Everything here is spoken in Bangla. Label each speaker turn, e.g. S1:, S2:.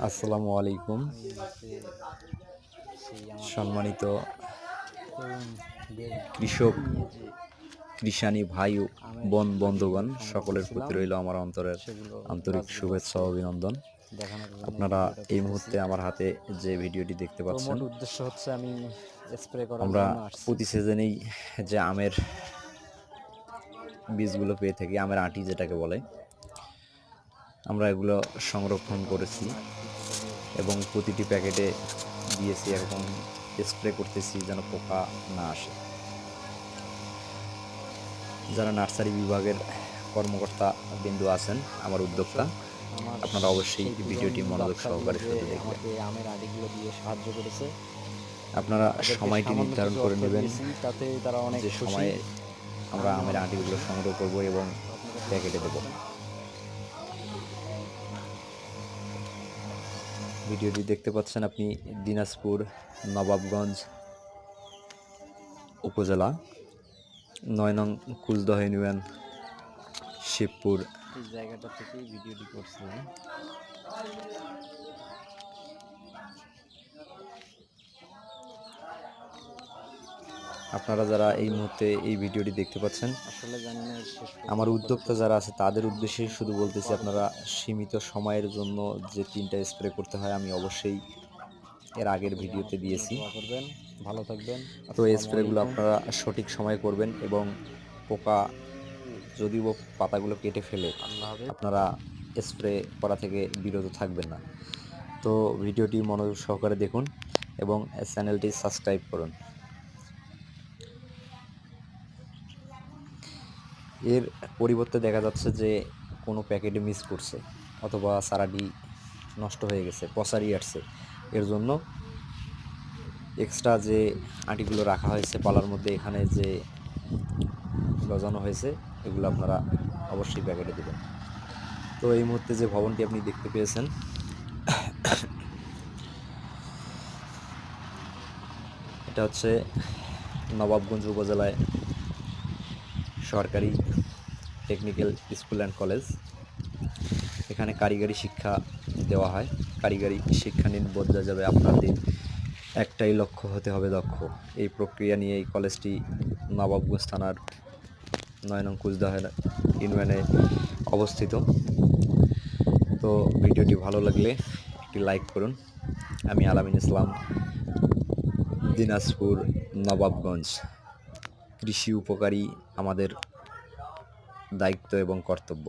S1: আসসালামু আলাইকুম। সম্মানিত কৃষক কৃষানী ভাই ও বন্ধুগণ, সকলের প্রতি রইল আমার অন্তরের আন্তরিক শুভেচ্ছা ও অভিনন্দন। আপনারা এই মুহূর্তে আমার হাতে যে ভিডিওটি দেখতে পাচ্ছেন,
S2: উদ্দেশ্য হচ্ছে আমি স্প্রে করার
S1: আমরা
S2: জন্য আসছি।
S1: প্রতি সিজনেই যে আমের বীজগুলো পেয়ে থাকি, আমের আঁটি যেটাকে বলে, আমরা এগুলো সংরক্ষণ করেছি এবং প্রতিটি প্যাকেটে দিয়েছি এরকম স্প্রে করতেছি যেন পোকা না আসে। যারা নার্সারি বিভাগের কর্মকর্তা বিন্দু আছেন, আমার উদ্যোক্তা, আপনারা অবশ্যই ভিডিওটি মনোযোগ সহকারে শুনতে দেখবেন।
S2: আমের আটিগুলো দিয়ে সাহায্য করেছে।
S1: আপনারা সময়টি নির্ধারণ করে নেবেন
S2: তাতে তারা অনেক
S1: যে সময়ে আমরা আমের আটিগুলো সংগ্রহ করব এবং প্যাকেটে দেব। ভিডিওটি দেখতে পাচ্ছেন আপনি দিনাজপুর নবাবগঞ্জ উপজেলা ৯ নং কুলদহ ইউনিয়ন শিবপুর
S2: এই জায়গাটা থেকেই ভিডিওটি করছিলাম।
S1: আপনারা যারা এই মুহূর্তে এই ভিডিওটি দেখতে পাচ্ছেন,
S2: আসলে জানি না
S1: আমার উদ্যোক্তা যারা আছে তাদের উদ্দেশ্যে শুধু বলতেছি, আপনারা সীমিত সময়ের জন্য যে 3টা স্প্রে করতে হয় আমি অবশ্যই এর আগের ভিডিওতে দিয়েছি।
S2: করবেন, ভালো থাকবেন।
S1: তো এই স্প্রেগুলো আপনারা সঠিক সময়ে করবেন এবং পোকা যদিও পাতাগুলো কেটে ফেলে আপনারা স্প্রে করা থেকে বিরত থাকবেন না। তো ভিডিওটি মনোযোগ সহকারে দেখুন এবং চ্যানেলটি সাবস্ক্রাইব করুন। এর পরিবর্তে দেখা যাচ্ছে যে কোনো প্যাকেটে মিস করছে অথবা সারাটি নষ্ট হয়ে গেছে, পচারি আসছে। এর জন্য এক্সট্রা যে আটিগুলো রাখা হয়েছে পালার মধ্যে, এখানে যে গজানো হয়েছে, এগুলো আপনারা অবশ্যই প্যাকেটে দেবেন। তো এই মুহূর্তে যে ভবনটি আপনি দেখতে পেয়েছেন, এটা হচ্ছে নবাবগঞ্জ উপজেলায় সরকারি টেকনিক্যাল স্কুল অ্যান্ড কলেজ। এখানে কারিগরি শিক্ষা দেওয়া হয়। কারিগরি শিক্ষা নিন বদলে যাবে আপনাদের, একটাই লক্ষ্য হতে হবে দক্ষ। এই প্রক্রিয়া নিয়ে এই কলেজটি নবাবগঞ্জ থানার ৯ নং কুচদহ ইউনিয়নে অবস্থিত। তো ভিডিওটি ভালো লাগলে একটি লাইক করুন। আমি আলামিন ইসলাম, দিনাজপুর নবাবগঞ্জ। কৃষি উপকারী আমাদের দায়িত্ব এবং কর্তব্য।